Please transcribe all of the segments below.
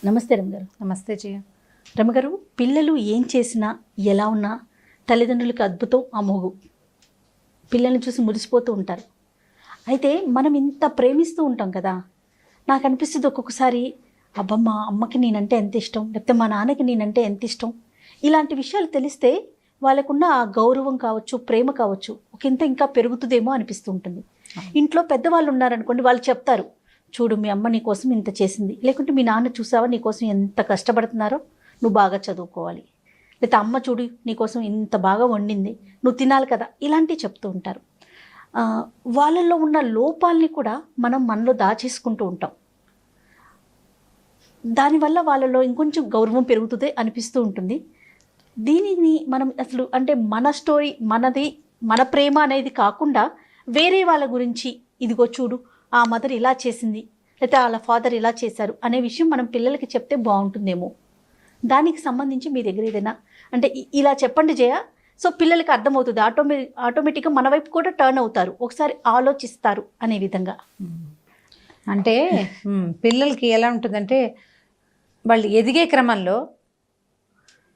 నమస్తే రమగారు. నమస్తే జయ. రమగారు, పిల్లలు ఏం చేసినా ఎలా ఉన్నా తల్లిదండ్రులకు అద్భుతం అమోఘం. పిల్లల్ని చూసి మురిసిపోతూ ఉంటారు. అయితే మనం ఇంత ప్రేమిస్తూ ఉంటాం కదా, నాకు అనిపిస్తుంది ఒక్కొక్కసారి అబ్బమ్మ అమ్మకి నేనంటే ఎంత ఇష్టం, లేకపోతే మా నాన్నకి నేనంటే ఎంత ఇష్టం. ఇలాంటి విషయాలు తెలిస్తే వాళ్ళకున్న ఆ గౌరవం కావచ్చు, ప్రేమ కావచ్చు ఒకంత ఇంకా పెరుగుతుందేమో అనిపిస్తూ ఉంటుంది. ఇంట్లో పెద్దవాళ్ళు ఉన్నారనుకోండి, వాళ్ళు చెప్తారు, చూడు మీ అమ్మ నీ కోసం ఇంత చేసింది, లేకుంటే మీ నాన్న చూసావా నీకోసం ఎంత కష్టపడుతున్నారో, నువ్వు బాగా చదువుకోవాలి, లేకపోతే అమ్మ చూడు నీకోసం ఇంత బాగా వండింది, నువ్వు తినాలి కదా, ఇలాంటివి చెప్తూ ఉంటారు. వాళ్ళల్లో ఉన్న లోపాలని కూడా మనం మనలో దాచేసుకుంటూ ఉంటాం. దానివల్ల వాళ్ళలో ఇంకొంచెం గౌరవం పెరుగుతుంది అనిపిస్తూ ఉంటుంది. దీనిని మనం అసలు అంటే మన స్టోరీ మనది, మన ప్రేమ అనేది కాకుండా వేరే వాళ్ళ గురించి, ఇదిగో చూడు ఆ మదర్ ఇలా చేసింది, లేకపోతే వాళ్ళ ఫాదర్ ఇలా చేశారు అనే విషయం మనం పిల్లలకి చెప్తే బాగుంటుందేమో. దానికి సంబంధించి మీ దగ్గర ఏదైనా అంటే ఇలా చెప్పండి జయ, సో పిల్లలకి అర్థమవుతుంది, ఆటోమేటిక్గా మన వైపు కూడా టర్న్ అవుతారు, ఒకసారి ఆలోచిస్తారు అనే విధంగా. అంటే పిల్లలకి ఎలా ఉంటుందంటే, వాళ్ళు ఎదిగే క్రమంలో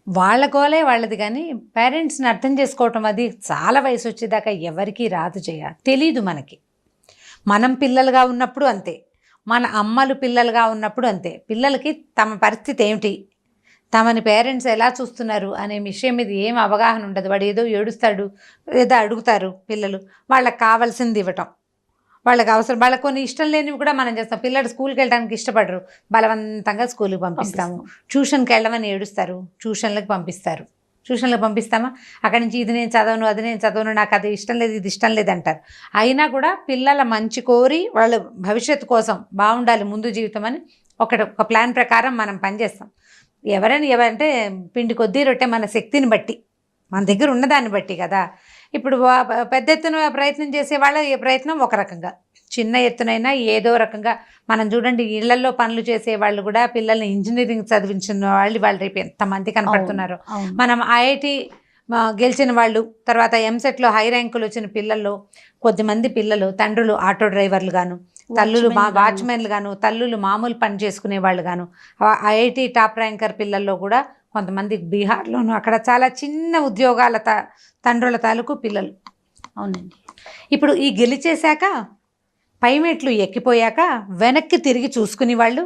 వాళ్ళ గోలే వాళ్ళది, కానీ పేరెంట్స్ని అర్థం చేసుకోవటం అది చాలా వయసు వచ్చేదాకా ఎవరికీ రాదు జయ. తెలీదు మనకి. మనం పిల్లలుగా ఉన్నప్పుడు అంతే, మన అమ్మలు పిల్లలుగా ఉన్నప్పుడు అంతే. పిల్లలకి తమ పరిస్థితి ఏమిటి, తమని పేరెంట్స్ ఎలా చూస్తున్నారు అనే విషయం మీద ఏం అవగాహన ఉండదు. వాడు ఏదో ఏడుస్తాడు, ఏదో అడుగుతారు పిల్లలు, వాళ్ళకి కావాల్సింది ఇవ్వటం, వాళ్ళకి అవసరం, వాళ్ళకి కొన్ని ఇష్టం లేనివి కూడా మనం చేస్తాం. పిల్లలు స్కూల్కి వెళ్ళడానికి ఇష్టపడరు, బలవంతంగా స్కూల్కి పంపిస్తాము. ట్యూషన్కి వెళ్ళమని ఏడుస్తారు, ట్యూషన్లకు పంపిస్తారు. ట్యూషన్లకు పంపిస్తామా, అక్కడి నుంచి ఇది నేను చదవను, అది నేను చదవను, నాకు అది ఇష్టం లేదు, ఇది ఇష్టం లేదు అంటారు. అయినా కూడా పిల్లల మంచి కోరి వాళ్ళ భవిష్యత్తు కోసం బాగుండాలి ముందు జీవితం అని ఒక ప్లాన్ ప్రకారం మనం పనిచేస్తాం. ఎవరంటే పిండి కొద్దీ రొట్టె, మన శక్తిని బట్టి, మన దగ్గర ఉన్నదాన్ని బట్టి కదా. ఇప్పుడు పెద్ద ఎత్తున ప్రయత్నం చేసే వాళ్ళ ప్రయత్నం ఒక రకంగా, చిన్న ఎత్తునైనా ఏదో రకంగా. మనం చూడండి, ఇళ్లలో పనులు చేసే వాళ్ళు కూడా పిల్లల్ని ఇంజనీరింగ్ చదివించిన వాళ్ళు రేపు ఎంతమంది కనపడుతున్నారు. మనం ఐఐటి గెలిచిన వాళ్ళు, తర్వాత ఎంసెట్లో హై ర్యాంకులు వచ్చిన పిల్లల్లో కొద్దిమంది పిల్లలు తండ్రులు ఆటో డ్రైవర్లు గాను, తల్లులు వాచ్మెన్లు గాను, తల్లులు మామూలు పని చేసుకునే వాళ్ళు గాను, ఐఐటి టాప్ ర్యాంకర్ పిల్లల్లో కూడా కొంతమంది బీహార్లోను అక్కడ చాలా చిన్న ఉద్యోగాల తండ్రుల తాలూకు పిల్లలు. అవునండి. ఇప్పుడు ఈ గెలిచేశాక పైమెట్లు ఎక్కిపోయాక వెనక్కి తిరిగి చూసుకునే వాళ్ళు,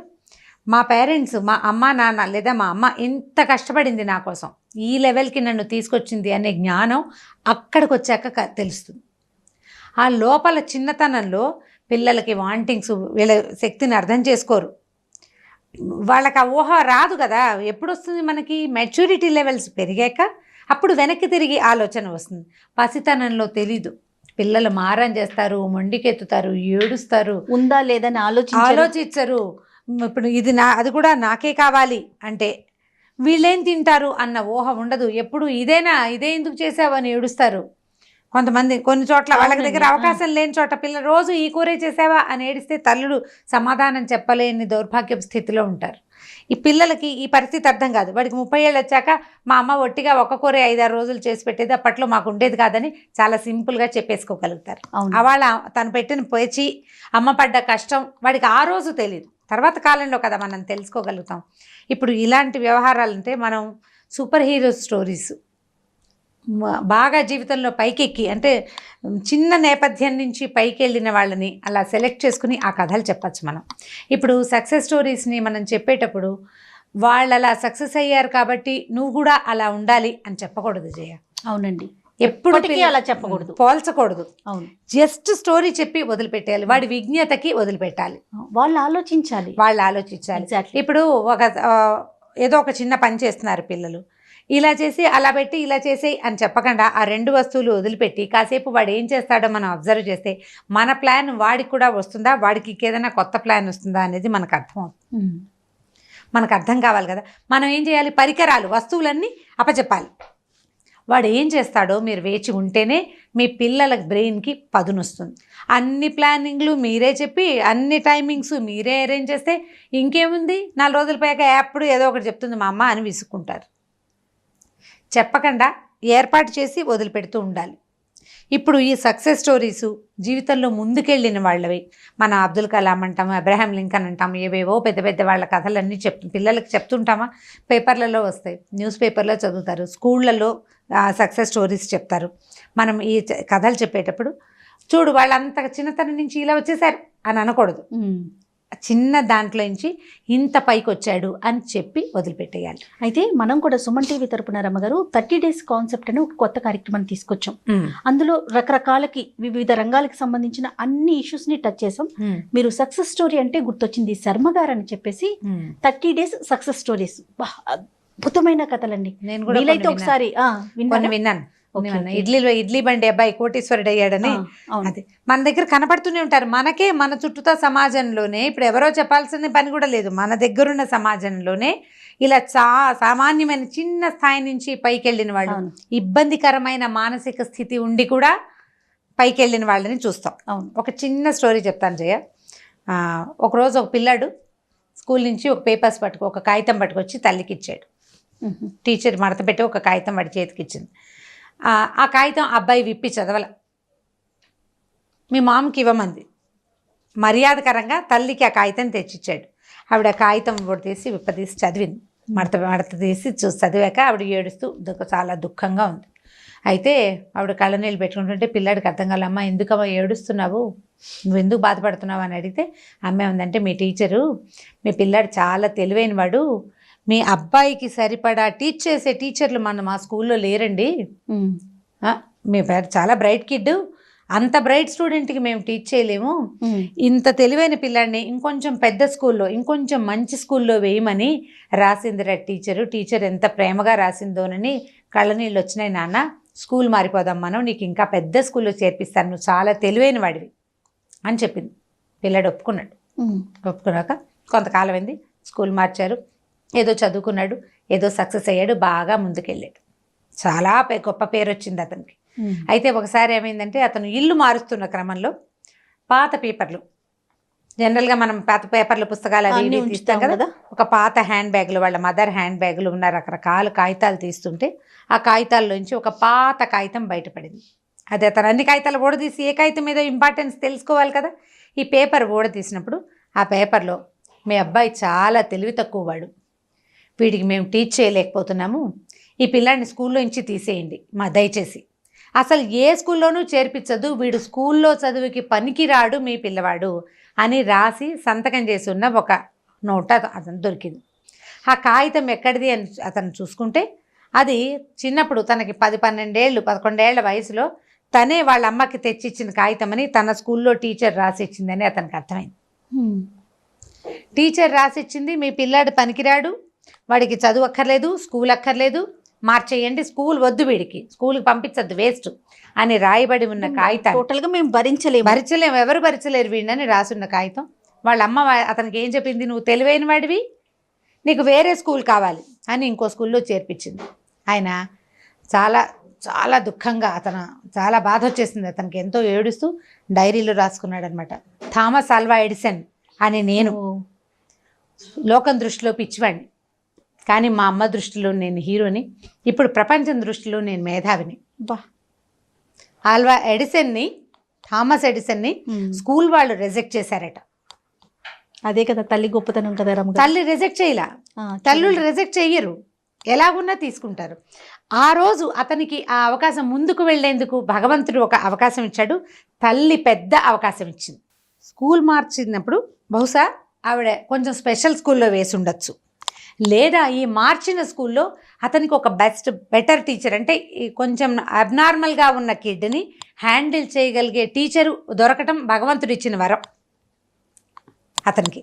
మా పేరెంట్స్, మా అమ్మ నాన్న లేదా మా అమ్మ ఎంత కష్టపడింది నా కోసం, ఈ లెవెల్కి నన్ను తీసుకొచ్చింది అనే జ్ఞానం అక్కడికి వచ్చాక తెలుస్తుంది. ఆ లోపల చిన్నతనంలో పిల్లలకి వాంటింగ్స్, వీళ్ళ శక్తిని అర్థం చేసుకోరు, వాళ్ళకి ఆ ఊహ రాదు కదా. ఎప్పుడు వస్తుంది మనకి, మెచ్యూరిటీ లెవెల్స్ పెరిగాక అప్పుడు వెనక్కి తిరిగి ఆలోచన వస్తుంది. పసితనంలో తెలీదు. పిల్లలు మారం చేస్తారు, మొండికెత్తుతారు, ఏడుస్తారు, ఉందా లేదని ఆలోచించరు. ఇప్పుడు ఇది అది కూడా నాకే కావాలి అంటే వీళ్ళేం తింటారు అన్న ఊహ ఉండదు. ఎప్పుడు ఇదే ఎందుకు చేసావు అని ఏడుస్తారు. కొంతమంది కొన్ని చోట్ల వాళ్ళకి దగ్గర అవకాశం లేని చోట పిల్లలు రోజు ఈ కూరే చేసావా అని ఏడిస్తే తల్లులు సమాధానం చెప్పలేని దౌర్భాగ్య స్థితిలో ఉంటారు. ఈ పిల్లలకి ఈ పరిస్థితి అర్థం కాదు. వాడికి 30 ఏళ్ళు వచ్చాక మా అమ్మ ఒట్టిగా ఒక్క కూరే 5-6 రోజులు చేసి పెట్టేది, అప్పట్లో మాకు ఉండేది కాదని చాలా సింపుల్గా చెప్పేసుకోగలుగుతారు. వాళ్ళ తను పెట్టిన పేచి, అమ్మ పడ్డ కష్టం వాడికి ఆ రోజు తెలియదు, తర్వాత కాలంలో కదా మనం తెలుసుకోగలుగుతాం. ఇప్పుడు ఇలాంటి వ్యవహారాలంటే మనం సూపర్ హీరో స్టోరీస్ బాగా జీవితంలో పైకెక్కి, అంటే చిన్న నేపథ్యం నుంచి పైకి వెళ్ళిన వాళ్ళని అలా సెలెక్ట్ చేసుకుని ఆ కథలు చెప్పచ్చు మనం. ఇప్పుడు సక్సెస్ స్టోరీస్ని మనం చెప్పేటప్పుడు వాళ్ళు అలా సక్సెస్ అయ్యారు కాబట్టి నువ్వు కూడా అలా ఉండాలి అని చెప్పకూడదు జయ. అవునండి, ఎప్పుడు అలా చెప్పకూడదు, పోల్చకూడదు. అవును, జస్ట్ స్టోరీ చెప్పి వదిలిపెట్టేయాలి, వాడి విజ్ఞతకి వదిలిపెట్టాలి, వాళ్ళు ఆలోచించాలి. ఇప్పుడు ఏదో ఒక చిన్న పని చేస్తున్నారు పిల్లలు, ఇలా చేసి అలా పెట్టి ఇలా చేసి అని చెప్పకుండా ఆ 2 వస్తువులు వదిలిపెట్టి కాసేపు వాడు ఏం చేస్తాడో మనం అబ్జర్వ్ చేస్తే మన ప్లాన్ వాడికి కూడా వస్తుందా, వాడికి ఏదైనా కొత్త ప్లాన్ వస్తుందా అనేది మనకు అర్థం కావాలి కదా. మనం ఏం చేయాలి, పరికరాలు, వస్తువులన్నీ అప్పచెప్పాలి. వాడు ఏం చేస్తాడో మీరు వేచి ఉంటేనే మీ పిల్లల బ్రెయిన్కి పదునొస్తుంది. అన్ని ప్లానింగ్లు మీరే చెప్పి అన్ని టైమింగ్స్ మీరే అరేంజ్ చేస్తే ఇంకేముంది, 4 రోజుల పైగా ఎప్పుడు ఏదో ఒకటి చెప్తుంది మా అమ్మ అని విసుక్కుంటారు. చెప్పకుండా ఏర్పాటు చేసి వదిలిపెడుతూ ఉండాలి. ఇప్పుడు ఈ సక్సెస్ స్టోరీస్ జీవితంలో ముందుకెళ్ళిన వాళ్ళవి, మన అబ్దుల్ కలాం అంటాము, అబ్రహాం లింకన్ అంటాము, ఏవేవో పెద్ద పెద్ద వాళ్ళ కథలన్నీ పిల్లలకి చెప్తుంటామా, పేపర్లలో వస్తాయి, న్యూస్ పేపర్లో చదువుతారు, స్కూళ్ళల్లో సక్సెస్ స్టోరీస్ చెప్తారు. మనం ఈ కథలు చెప్పేటప్పుడు చూడు వాళ్ళంత చిన్నతనం నుంచి ఇలా వచ్చేసారు అని అనకూడదు. చిన్న దాంట్లో నుంచి ఇంత పైకి వచ్చాడు అని చెప్పి వదిలిపెట్టేయాలి. అయితే మనం కూడా సుమన్ టీవీ తరపున రమ్మగారు 30 days కాన్సెప్ట్ అని ఒక కొత్త కార్యక్రమాన్ని తీసుకొచ్చాం. అందులో రకరకాలకి వివిధ రంగాలకు సంబంధించిన అన్ని ఇష్యూస్ ని టచ్ చేసాం. మీరు సక్సెస్ స్టోరీ అంటే గుర్తొచ్చింది శర్మ గారు అని చెప్పేసి 30 days సక్సెస్ స్టోరీస్, అద్భుతమైన కథలండి. నేను కూడా వీలైతే ఒకసారి విన్నాను. ఇడ్లీ బండి అబ్బాయి కోటీశ్వరుడు అయ్యాడని. అదే మన దగ్గర కనపడుతూనే ఉంటారు. మనకే మన చుట్టూతా సమాజంలోనే, ఇప్పుడు ఎవరో చెప్పాల్సిన పని కూడా లేదు, మన దగ్గరున్న సమాజంలోనే ఇలా సామాన్యమైన చిన్న స్థాయి నుంచి పైకి వెళ్ళిన వాళ్ళు, ఇబ్బందికరమైన మానసిక స్థితి ఉండి కూడా పైకి వెళ్ళిన వాళ్ళని చూస్తాం. ఒక చిన్న స్టోరీ చెప్తాను జయ. ఒకరోజు ఒక పిల్లాడు స్కూల్ నుంచి ఒక కాగితం పట్టుకొచ్చి తల్లికి ఇచ్చాడు. టీచర్ మడత పెట్టి ఒక కాగితం వాడి చేతికి ఇచ్చింది. ఆ కాగితం అబ్బాయి విప్పి చదవల. మీ మామకి ఇవ్వమంది. మర్యాదకరంగా తల్లికి ఆ కాగితం తెచ్చిచ్చాడు. ఆవిడ కాగితం తీసి విప్పదీసి చదివింది. మడత తీసి చదివాక ఆవిడ ఏడుస్తూ చాలా దుఃఖంగా ఉంది. అయితే ఆవిడ కళ్ళనీళ్ళు పెట్టుకుంటుంటే పిల్లాడికి అర్థం కాలమ్మా, ఎందుకమ్మా ఏడుస్తున్నావు, నువ్వు ఎందుకు బాధపడుతున్నావు అని అడిగితే అమ్మే ఉందంటే, మీ టీచరు, మీ పిల్లాడు చాలా తెలివైన వాడు, మీ అబ్బాయికి సరిపడా టీచ్ చేసే టీచర్లు మా స్కూల్లో లేరండి, మీ పేరు చాలా బ్రైట్ కిడ్, అంత బ్రైట్ స్టూడెంట్కి మేము టీచ్ చేయలేము, ఇంత తెలివైన పిల్లాడిని ఇంకొంచెం పెద్ద స్కూల్లో, ఇంకొంచెం మంచి స్కూల్లో వేయమని రాసిందిరా టీచర్ ఎంత ప్రేమగా రాసిందోనని కళ్ళనీళ్ళు వచ్చినాయి నాన్న, స్కూల్ మారిపోదాం మనం, నీకు ఇంకా పెద్ద స్కూల్లో చేర్పిస్తాను, నువ్వు చాలా తెలివైన వాడివి అని చెప్పింది. పిల్లాడు ఒప్పుకున్నాక కొంతకాలం అయింది, స్కూల్ మార్చారు, ఏదో చదువుకున్నాడు, ఏదో సక్సెస్ అయ్యాడు, బాగా ముందుకెళ్ళాడు, చాలా గొప్ప పేరు వచ్చింది అతనికి. అయితే ఒకసారి ఏమైందంటే, అతను ఇల్లు మారుస్తున్న క్రమంలో పాత పేపర్లు, జనరల్గా మనం పాత పేపర్లు పుస్తకాలు అవి తీస్తాం కదా, ఒక పాత హ్యాండ్ బ్యాగులు, వాళ్ళ మదర్ హ్యాండ్ బ్యాగులు ఉన్న రకరకాల కాగితాలు తీస్తుంటే ఆ కాగితాల్లోంచి ఒక పాత కాగితం బయటపడింది. అది అతను అన్ని కాగితాలు ఊడదీసి ఏ కాగితం మీద ఇంపార్టెన్స్ తెలుసుకోవాలి కదా, ఈ పేపర్ ఊడదీసినప్పుడు ఆ పేపర్లో, మీ అబ్బాయి చాలా తెలివి తక్కువ వాడు, వీడికి మేము టీచ్ చేయలేకపోతున్నాము, ఈ పిల్లాడిని స్కూల్లో నుంచి తీసేయండి దయచేసి, అసలు ఏ స్కూల్లోనూ చేర్పించదు, వీడు స్కూల్లో చదువుకి పనికిరాడు మీ పిల్లవాడు అని రాసి సంతకం చేసి ఉన్న ఒక నోట్ అతను దొరికింది. ఆ కాగితం ఎక్కడిది అని అతను చూసుకుంటే, అది చిన్నప్పుడు తనకి 10-12 ఏళ్ళు 11 ఏళ్ల వయసులో తనే వాళ్ళ అమ్మకి తెచ్చిచ్చిన కాగితం అని తన స్కూల్లో టీచర్ రాసిచ్చిందని అతనికి అర్థమైంది. టీచర్ రాసిచ్చింది, మీ పిల్లాడు పనికిరాడు, వాడికి చదువు అక్కర్లేదు, స్కూల్ అక్కర్లేదు, మార్చేయండి, స్కూల్ వద్దు, వీడికి స్కూల్కి పంపించద్దు, వేస్ట్ అని రాయబడి ఉన్న కాగితం. టోటల్గా మేము భరించలేము, ఎవరు భరించలేరు వీడిని రాసున్న కాగితం. వాళ్ళ అమ్మ అతనికి ఏం చెప్పింది, నువ్వు తెలివైన వాడివి, నీకు వేరే స్కూల్ కావాలి అని ఇంకో స్కూల్లో చేర్పించింది. ఆయన చాలా చాలా దుఃఖంగా, చాలా బాధ వచ్చేసింది అతనికి, ఎంతో ఏడుస్తూ డైరీలో రాసుకున్నాడు అనమాట. థామస్ ఆల్వా ఎడిసన్ అని నేను లోకం దృష్టిలో పిచ్చివాడిని, కానీ మా అమ్మ దృష్టిలో నేను హీరోని, ఇప్పుడు ప్రపంచం దృష్టిలో నేను మేధావిని. థామస్ ఎడిసన్ని స్కూల్ వాళ్ళు రిజెక్ట్ చేశారట. అదే కదా తల్లి గొప్పతనం కదా రమ్మ. తల్లి రిజెక్ట్ చేయలా, తల్లులు రిజెక్ట్ చెయ్యరు, ఎలాగున్నా తీసుకుంటారు. ఆ రోజు అతనికి ఆ అవకాశం, ముందుకు వెళ్లేందుకు భగవంతుడు ఒక అవకాశం ఇచ్చాడు, తల్లి పెద్ద అవకాశం ఇచ్చింది. స్కూల్ మార్చినప్పుడు బహుశా ఆవిడ కొంచెం స్పెషల్ స్కూల్లో వేసి ఉండొచ్చు, లేదా ఈ మార్చిన స్కూల్లో అతనికి ఒక బెటర్ టీచర్, అంటే కొంచెం అబ్నార్మల్గా ఉన్న కిడ్ని హ్యాండిల్ చేయగలిగే టీచరు దొరకటం భగవంతుడు ఇచ్చిన వరం అతనికి.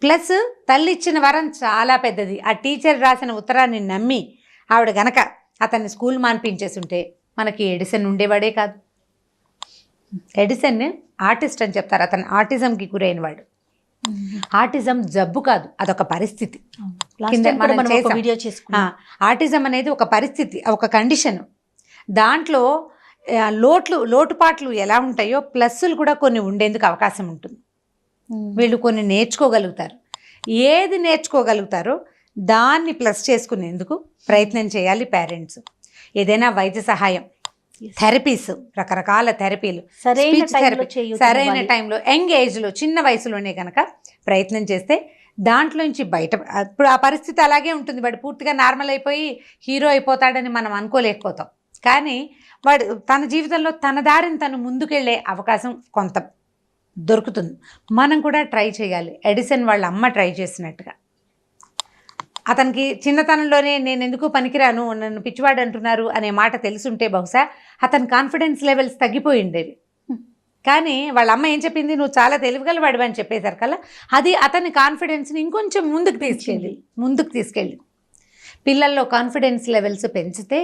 ప్లస్ తల్లి ఇచ్చిన వరం చాలా పెద్దది. ఆ టీచర్ రాసిన ఉత్తరాన్ని నమ్మి ఆవిడ గనక అతన్ని స్కూల్ మాన్పించేసి ఉంటే మనకి ఎడిసన్ ఉండేవాడే కాదు. ఎడిసన్ ఆర్టిస్ట్ అని చెప్తారు, అతను ఆటిజంకి గురైన వాడు. ఆటిజం జబ్బు కాదు, అదొక పరిస్థితి. ఆటిజం అనేది ఒక పరిస్థితి, ఒక కండిషన్. దాంట్లో లోటుపాట్లు ఎలా ఉంటాయో ప్లస్సులు కూడా కొన్ని ఉండేందుకు అవకాశం ఉంటుంది. వీళ్ళు కొన్ని నేర్చుకోగలుగుతారు. ఏది నేర్చుకోగలుగుతారో దాన్ని ప్లస్ చేసుకునేందుకు ప్రయత్నం చేయాలి పేరెంట్స్. ఏదైనా వైద్య సహాయం థెరపీస్, రకరకాల థెరపీలు, సరైన Speech టైంలో therapy, చేయూత సరైన ఇవ్వాలి. టైంలో, యంగ్ ఏజ్లో, చిన్న వయసులోనే కనుక ప్రయత్నం చేస్తే దాంట్లోంచి బయట, ఇప్పుడు ఆ పరిస్థితి అలాగే ఉంటుంది. వాడు పూర్తిగా నార్మల్ అయిపోయి హీరో అయిపోతాడని మనం అనుకోలేకపోతాం. కానీ వాడు తన జీవితంలో తన దారిని తను ముందుకెళ్ళే అవకాశం కొంత దొరుకుతుంది. మనం కూడా ట్రై చేయాలి. ఎడిసన్ వాళ్ళ అమ్మ ట్రై చేసినట్టుగా. అతనికి చిన్నతనంలోనే నేను ఎందుకు పనికిరాను, నన్ను పిచ్చివాడు అంటున్నారు అనే మాట తెలుసుంటే బహుశా అతని కాన్ఫిడెన్స్ లెవెల్స్ తగ్గిపోయి ఉండేవి. కానీ వాళ్ళ అమ్మ ఏం చెప్పింది, నువ్వు చాలా తెలివిగలవాడివి అని చెప్పేసరికల్లా అది అతని కాన్ఫిడెన్స్ని ఇంకొంచెం ముందుకు తీసుకెళ్ళి పిల్లల్లో కాన్ఫిడెన్స్ లెవెల్స్ పెంచితే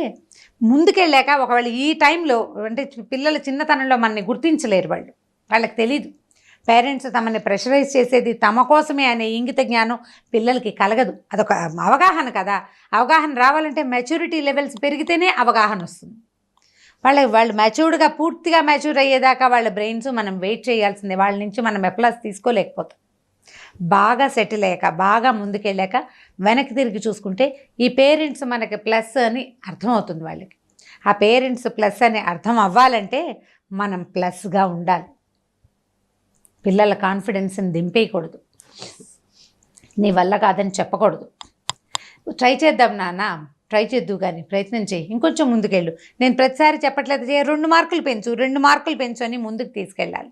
ముందుకెళ్ళాక ఒకవేళ ఈ టైంలో అంటే పిల్లల చిన్నతనంలో మనని గుర్తించలేరు, వాళ్ళకి తెలీదు. పేరెంట్స్ తమని ప్రెషరైజ్ చేసేది తమ కోసమే అనే ఇంగిత జ్ఞానం పిల్లలకి కలగదు. అదొక అవగాహన కదా. అవగాహన రావాలంటే మెచ్యూరిటీ లెవెల్స్ పెరిగితేనే అవగాహన వస్తుంది. వాళ్ళు మెచ్యూర్డ్గా, పూర్తిగా మెచ్యూర్ అయ్యేదాకా వాళ్ళ బ్రెయిన్స్ మనం వెయిట్ చేయాల్సిందే. వాళ్ళ నుంచి మనం ఎప్లాస్ తీసుకోలేకపోతాం. బాగా సెటిల్ అయ్యాక, బాగా ముందుకెళ్ళాక వెనక్కి తిరిగి చూసుకుంటే ఈ పేరెంట్స్ మనకి ప్లస్ అని అర్థమవుతుంది వాళ్ళకి. ఆ పేరెంట్స్ ప్లస్ అని అర్థం అవ్వాలంటే మనం ప్లస్గా ఉండాలి. పిల్లల కాన్ఫిడెన్స్ని దింపేయకూడదు. నీ వల్ల కాదని చెప్పకూడదు. ట్రై చేద్దాం నాన్న, ట్రై చేద్దు కానీ ప్రయత్నం చేయి, ఇంకొంచెం ముందుకెళ్ళు. నేను ప్రతిసారి చెప్పట్లేదు 2 మార్కులు పెంచు, 2 మార్కులు పెంచు అని ముందుకు తీసుకెళ్ళాలి.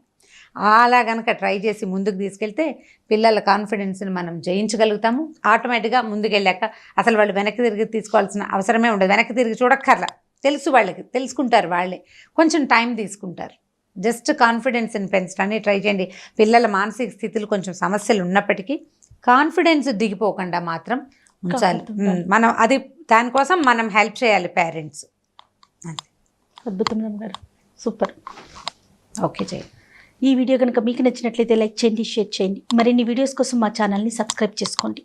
అలా కనుక ట్రై చేసి ముందుకు తీసుకెళ్తే పిల్లల కాన్ఫిడెన్స్ని మనం జయించగలుగుతాము. ఆటోమేటిక్గా ముందుకెళ్ళాక అసలు వాళ్ళు వెనక్కి తిరిగి తీసుకోవాల్సిన అవసరమే ఉండదు. వెనక్కి తిరిగి చూడక్కర్లా, తెలుసు వాళ్ళకి, తెలుసుకుంటారు వాళ్ళే. కొంచెం టైం తీసుకుంటారు. జస్ట్ కాన్ఫిడెన్స్ని పెంచడానికి ట్రై చేయండి. పిల్లల మానసిక స్థితులు కొంచెం సమస్యలు ఉన్నప్పటికీ కాన్ఫిడెన్స్ దిగిపోకుండా మాత్రం ఉంచాలి. మనం అది దానికోసం మనం హెల్ప్ చేయాలి పేరెంట్స్. అద్భుతం గారు, సూపర్. ఓకే చేయండి. ఈ వీడియో కనుక మీకు నచ్చినట్లయితే లైక్ చేయండి, షేర్ చేయండి. మరిన్ని వీడియోస్ కోసం మా ఛానల్ని సబ్స్క్రైబ్ చేసుకోండి.